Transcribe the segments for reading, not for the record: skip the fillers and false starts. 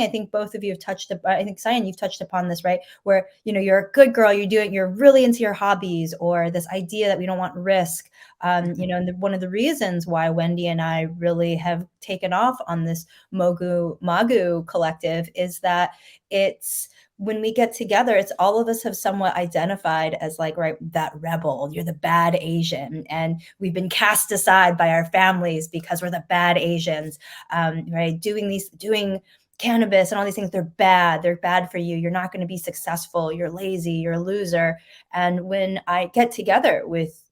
I think both of you have touched upon, I think Sian, you've touched upon this, right? Where, you're a good girl, you're really into your hobbies, or this idea that we don't want risk. And one of the reasons why Wendy and I really have taken off on this Magu collective is that it's, when we get together, it's all of us have somewhat identified as like, right, that rebel, you're the bad Asian. And we've been cast aside by our families because we're the bad Asians, right? Doing cannabis and all these things, they're bad for you. You're not going to be successful. You're lazy, you're a loser. And when I get together with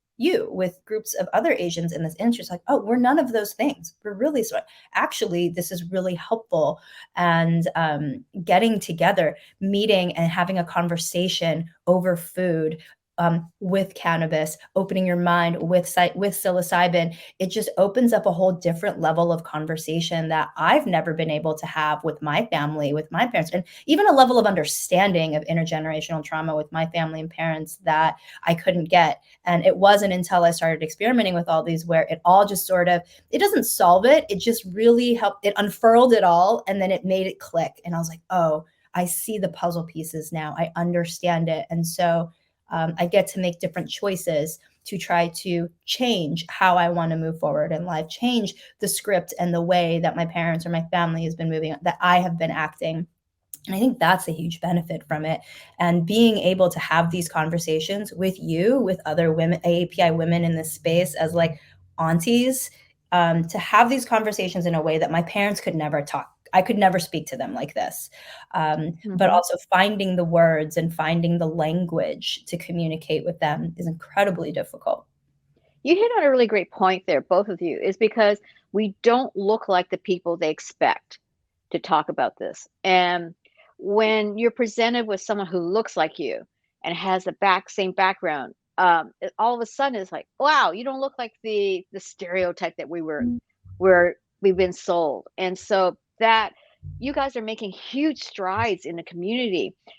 groups of other Asians in this industry, it's like, oh, we're none of those things. We're really actually, this is really helpful. And getting together, meeting and having a conversation over food, with cannabis, opening your mind with psilocybin, it just opens up a whole different level of conversation that I've never been able to have with my family, with my parents, and even a level of understanding of intergenerational trauma with my family and parents that I couldn't get. And it wasn't until I started experimenting with all these where it all just sort of, it doesn't solve it. It just really helped. It unfurled it all. And then it made it click. And I was like, oh, I see the puzzle pieces now. I understand it. And so I get to make different choices to try to change how I want to move forward in life, change the script and the way that my parents or my family has been moving, that I have been acting. And I think that's a huge benefit from it. And being able to have these conversations with you, with other women, AAPI women in this space as like aunties, to have these conversations in a way that my parents could never talk. I could never speak to them like this. But also finding the words and finding the language to communicate with them is incredibly difficult. You hit on a really great point there, both of you, is because we don't look like the people they expect to talk about this. And when you're presented with someone who looks like you and has the same background, all of a sudden it's like, wow, you don't look like the stereotype that we've been sold. And so that you guys are making huge strides in the community